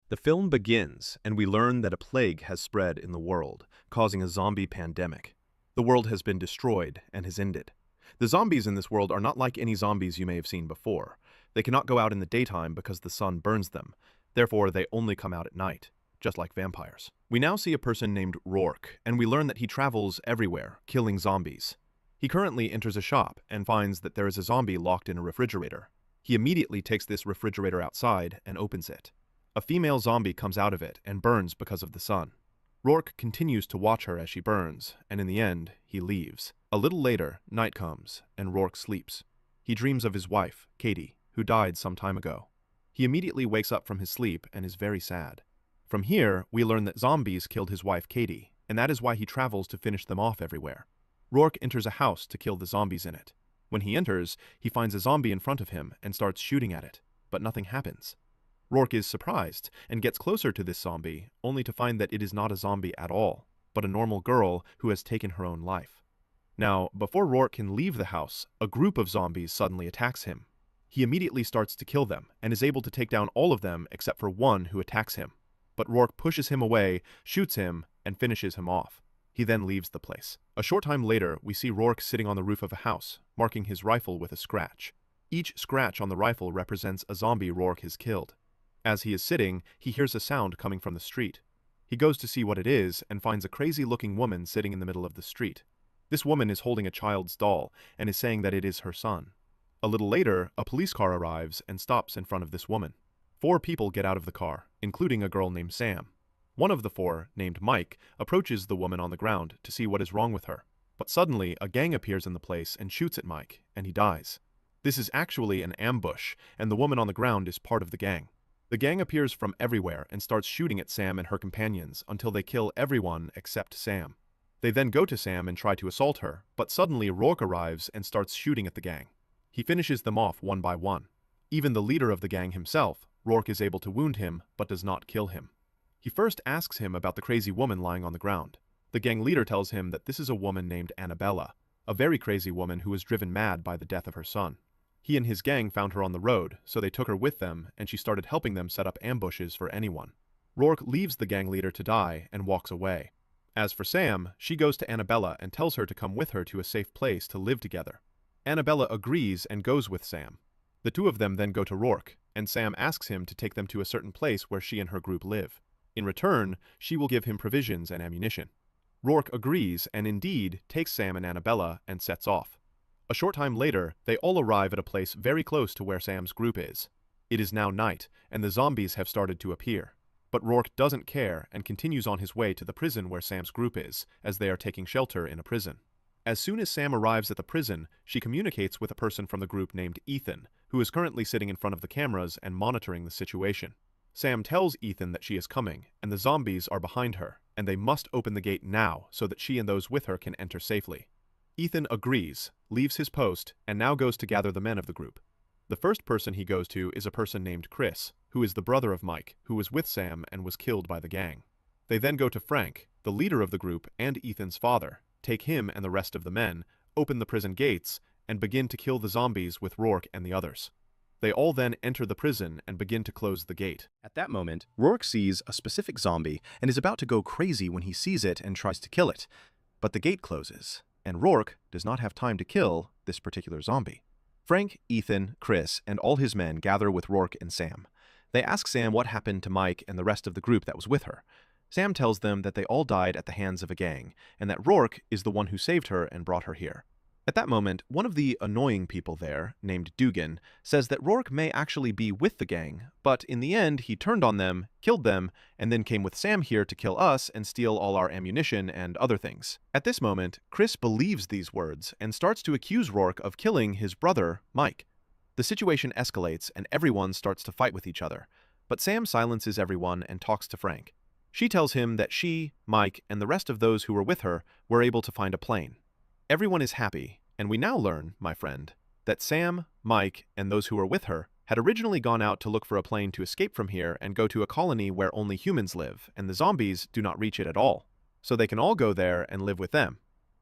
The film begins, and we learn that a plague has spread in the world, causing a zombie pandemic. The world has been destroyed and has ended. The zombies in this world are not like any zombies you may have seen before. They cannot go out in the daytime because the sun burns them. Therefore, they only come out at night, just like vampires. We now see a person named Rourke, and we learn that he travels everywhere, killing zombies. He currently enters a shop and finds that there is a zombie locked in a refrigerator. He immediately takes this refrigerator outside and opens it. A female zombie comes out of it and burns because of the sun. Rourke continues to watch her as she burns, and in the end, he leaves. A little later, night comes, and Rourke sleeps. He dreams of his wife, Katie, who died some time ago. He immediately wakes up from his sleep and is very sad. From here, we learn that zombies killed his wife, Katie, and that is why he travels to finish them off everywhere. Rourke enters a house to kill the zombies in it. When he enters, he finds a zombie in front of him and starts shooting at it, but nothing happens. Rourke is surprised and gets closer to this zombie, only to find that it is not a zombie at all, but a normal girl who has taken her own life. Now, before Rourke can leave the house, a group of zombies suddenly attacks him. He immediately starts to kill them and is able to take down all of them except for one who attacks him. But Rourke pushes him away, shoots him, and finishes him off. He then leaves the place. A short time later, we see Rourke sitting on the roof of a house, marking his rifle with a scratch. Each scratch on the rifle represents a zombie Rourke has killed. As he is sitting, he hears a sound coming from the street. He goes to see what it is and finds a crazy-looking woman sitting in the middle of the street. This woman is holding a child's doll and is saying that it is her son. A little later, a police car arrives and stops in front of this woman. 4 people get out of the car, including a girl named Sam. One of the 4, named Mike, approaches the woman on the ground to see what is wrong with her. But suddenly, a gang appears in the place and shoots at Mike, and he dies. This is actually an ambush, and the woman on the ground is part of the gang. The gang appears from everywhere and starts shooting at Sam and her companions until they kill everyone except Sam. They then go to Sam and try to assault her, but suddenly Rourke arrives and starts shooting at the gang. He finishes them off one by one. Even the leader of the gang himself, Rourke is able to wound him, but does not kill him. He first asks him about the crazy woman lying on the ground. The gang leader tells him that this is a woman named Annabella, a very crazy woman who was driven mad by the death of her son. He and his gang found her on the road, so they took her with them, and she started helping them set up ambushes for anyone. Rourke leaves the gang leader to die and walks away. As for Sam, she goes to Annabella and tells her to come with her to a safe place to live together. Annabella agrees and goes with Sam. The 2 of them then go to Rourke, and Sam asks him to take them to a certain place where she and her group live. In return, she will give him provisions and ammunition. Rourke agrees and indeed takes Sam and Annabella and sets off. A short time later, they all arrive at a place very close to where Sam's group is. It is now night, and the zombies have started to appear. But Rourke doesn't care and continues on his way to the prison where Sam's group is, as they are taking shelter in a prison. As soon as Sam arrives at the prison, she communicates with a person from the group named Ethan, who is currently sitting in front of the cameras and monitoring the situation. Sam tells Ethan that she is coming, and the zombies are behind her, and they must open the gate now so that she and those with her can enter safely. Ethan agrees, leaves his post, and now goes to gather the men of the group. The first person he goes to is a person named Chris, who is the brother of Mike, who was with Sam and was killed by the gang. They then go to Frank, the leader of the group and Ethan's father, take him and the rest of the men, open the prison gates, and begin to kill the zombies with Rourke and the others. They all then enter the prison and begin to close the gate. At that moment, Rourke sees a specific zombie and is about to go crazy when he sees it and tries to kill it. But the gate closes, and Rourke does not have time to kill this particular zombie. Frank, Ethan, Chris, and all his men gather with Rourke and Sam. They ask Sam what happened to Mike and the rest of the group that was with her. Sam tells them that they all died at the hands of a gang, and that Rourke is the one who saved her and brought her here. At that moment, one of the annoying people there, named Dugan, says that Rourke may actually be with the gang, but in the end he turned on them, killed them, and then came with Sam here to kill us and steal all our ammunition and other things. At this moment, Chris believes these words and starts to accuse Rourke of killing his brother, Mike. The situation escalates and everyone starts to fight with each other, but Sam silences everyone and talks to Frank. She tells him that she, Mike, and the rest of those who were with her were able to find a plane. Everyone is happy, and we now learn, my friend, that Sam, Mike, and those who were with her had originally gone out to look for a plane to escape from here and go to a colony where only humans live, and the zombies do not reach it at all. So they can all go there and live with them.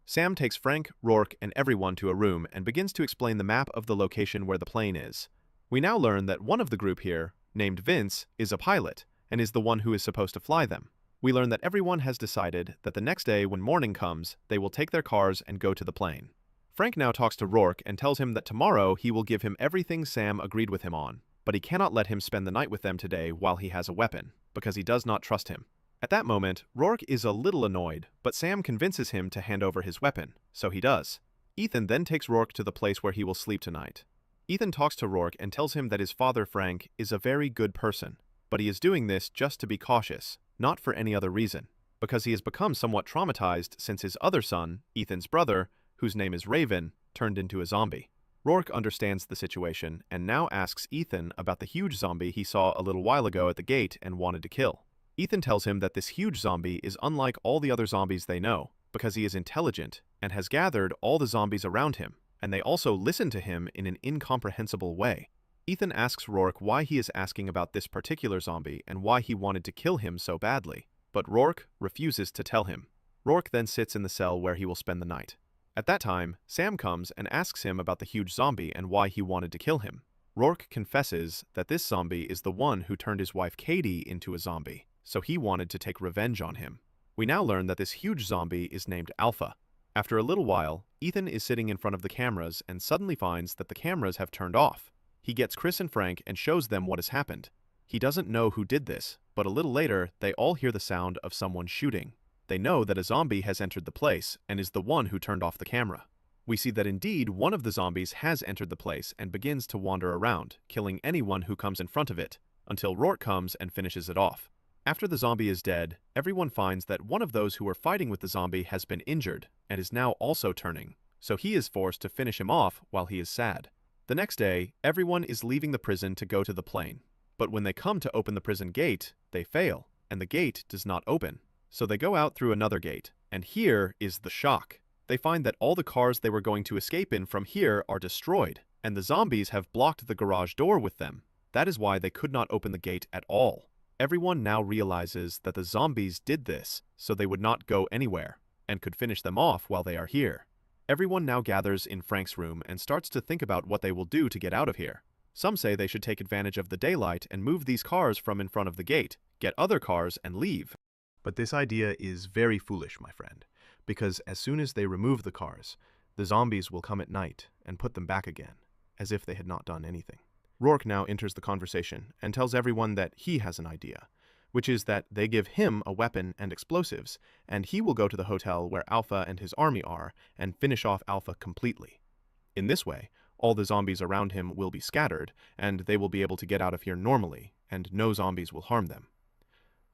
Sam takes Frank, Rourke, and everyone to a room and begins to explain the map of the location where the plane is. We now learn that one of the group here, named Vince, is a pilot, and is the one who is supposed to fly them. We learn that everyone has decided that the next day when morning comes, they will take their cars and go to the plane. Frank now talks to Rourke and tells him that tomorrow he will give him everything Sam agreed with him on, but he cannot let him spend the night with them today while he has a weapon, because he does not trust him. At that moment, Rourke is a little annoyed, but Sam convinces him to hand over his weapon, so he does. Ethan then takes Rourke to the place where he will sleep tonight. Ethan talks to Rourke and tells him that his father, Frank, is a very good person, but he is doing this just to be cautious, not for any other reason, because he has become somewhat traumatized since his other son, Ethan's brother, whose name is Raven, turned into a zombie. Rourke understands the situation and now asks Ethan about the huge zombie he saw a little while ago at the gate and wanted to kill. Ethan tells him that this huge zombie is unlike all the other zombies they know, because he is intelligent and has gathered all the zombies around him, and they also listen to him in an incomprehensible way. Ethan asks Rourke why he is asking about this particular zombie and why he wanted to kill him so badly, but Rourke refuses to tell him. Rourke then sits in the cell where he will spend the night. At that time, Sam comes and asks him about the huge zombie and why he wanted to kill him. Rourke confesses that this zombie is the one who turned his wife Katie into a zombie, so he wanted to take revenge on him. We now learn that this huge zombie is named Alpha. After a little while, Ethan is sitting in front of the cameras and suddenly finds that the cameras have turned off. He gets Chris and Frank and shows them what has happened. He doesn't know who did this, but a little later, they all hear the sound of someone shooting. They know that a zombie has entered the place and is the one who turned off the camera. We see that indeed one of the zombies has entered the place and begins to wander around, killing anyone who comes in front of it, until Rourke comes and finishes it off. After the zombie is dead, everyone finds that one of those who were fighting with the zombie has been injured and is now also turning, so he is forced to finish him off while he is sad. The next day, everyone is leaving the prison to go to the plane, but when they come to open the prison gate, they fail, and the gate does not open. So they go out through another gate, and here is the shock. They find that all the cars they were going to escape in from here are destroyed, and the zombies have blocked the garage door with them. That is why they could not open the gate at all. Everyone now realizes that the zombies did this so they would not go anywhere, and could finish them off while they are here. Everyone now gathers in Frank's room and starts to think about what they will do to get out of here. Some say they should take advantage of the daylight and move these cars from in front of the gate, get other cars, and leave. But this idea is very foolish, my friend, because as soon as they remove the cars, the zombies will come at night and put them back again, as if they had not done anything. Rourke now enters the conversation and tells everyone that he has an idea, which is that they give him a weapon and explosives, and he will go to the hotel where Alpha and his army are and finish off Alpha completely. In this way, all the zombies around him will be scattered, and they will be able to get out of here normally, and no zombies will harm them.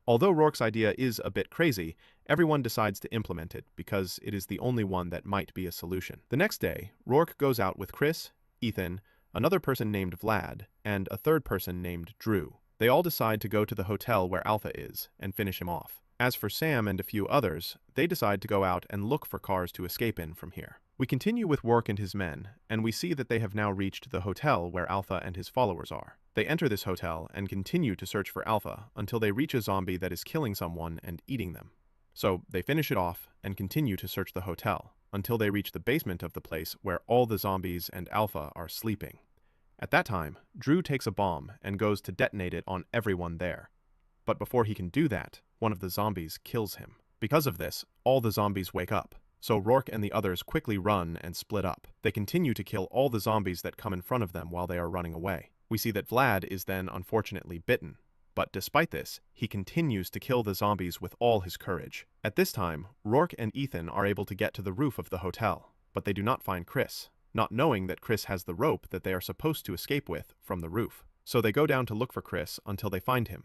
Although Rourke's idea is a bit crazy, everyone decides to implement it because it is the only one that might be a solution. The next day, Rourke goes out with Chris, Ethan, another person named Vlad, and a third person named Drew. They all decide to go to the hotel where Alpha is and finish him off. As for Sam and a few others, they decide to go out and look for cars to escape in from here. We continue with Rourke and his men, and we see that they have now reached the hotel where Alpha and his followers are. They enter this hotel and continue to search for Alpha until they reach a zombie that is killing someone and eating them. So they finish it off and continue to search the hotel until they reach the basement of the place where all the zombies and Alpha are sleeping. At that time, Drew takes a bomb and goes to detonate it on everyone there. But before he can do that, one of the zombies kills him. Because of this, all the zombies wake up, so Rourke and the others quickly run and split up. They continue to kill all the zombies that come in front of them while they are running away. We see that Vlad is then unfortunately bitten, but despite this, he continues to kill the zombies with all his courage. At this time, Rourke and Ethan are able to get to the roof of the hotel, but they do not find Chris, not knowing that Chris has the rope that they are supposed to escape with from the roof. So they go down to look for Chris until they find him,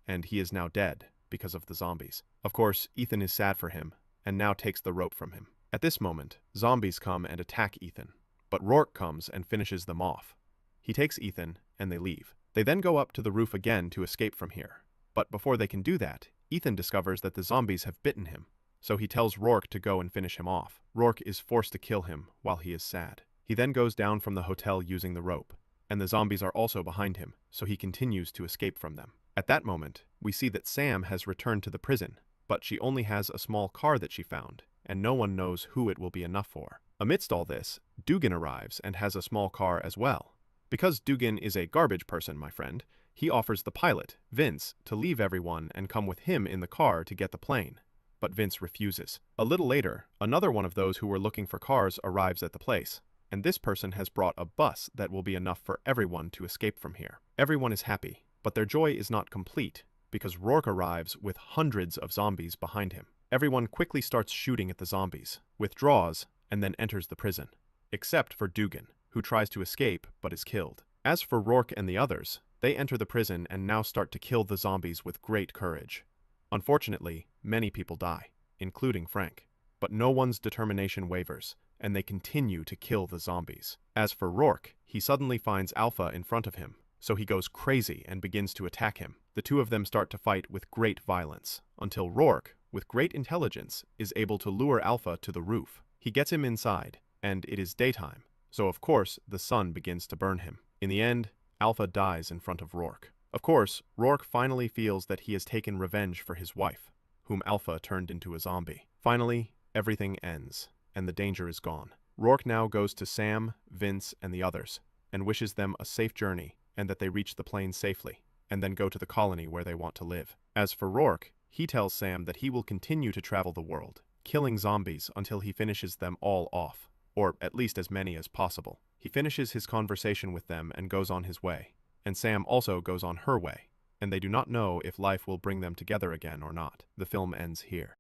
and he is now dead because of the zombies. Of course, Ethan is sad for him, and now takes the rope from him. At this moment, zombies come and attack Ethan, but Rourke comes and finishes them off. He takes Ethan, and they leave. They then go up to the roof again to escape from here. But before they can do that, Ethan discovers that the zombies have bitten him, so he tells Rourke to go and finish him off. Rourke is forced to kill him while he is sad. He then goes down from the hotel using the rope, and the zombies are also behind him, so he continues to escape from them. At that moment, we see that Sam has returned to the prison, but she only has a small car that she found, and no one knows who it will be enough for. Amidst all this, Dugan arrives and has a small car as well. Because Dugan is a garbage person, my friend, He offers the pilot, Vince, to leave everyone and come with him in the car to get the plane. But Vince refuses. A little later, another one of those who were looking for cars arrives at the place, and this person has brought a bus that will be enough for everyone to escape from here. Everyone is happy, but their joy is not complete because Rourke arrives with hundreds of zombies behind him. Everyone quickly starts shooting at the zombies, withdraws, and then enters the prison, except for Dugan, who tries to escape but is killed. As for Rourke and the others, they enter the prison and now start to kill the zombies with great courage. Unfortunately, many people die, including Frank. But no one's determination wavers, and they continue to kill the zombies. As for Rourke, he suddenly finds Alpha in front of him, so he goes crazy and begins to attack him. The two of them start to fight with great violence, until Rourke, with great intelligence, is able to lure Alpha to the roof. He gets him inside, and it is daytime, so of course the sun begins to burn him. In the end, Alpha dies in front of Rourke. Of course, Rourke finally feels that he has taken revenge for his wife, whom Alpha turned into a zombie. Finally, everything ends, and the danger is gone. Rourke now goes to Sam, Vince, and the others, and wishes them a safe journey and that they reach the plane safely, and then go to the colony where they want to live. As for Rourke, he tells Sam that he will continue to travel the world, killing zombies until he finishes them all off, or at least as many as possible. He finishes his conversation with them and goes on his way, and Sam also goes on her way, and they do not know if life will bring them together again or not. The film ends here.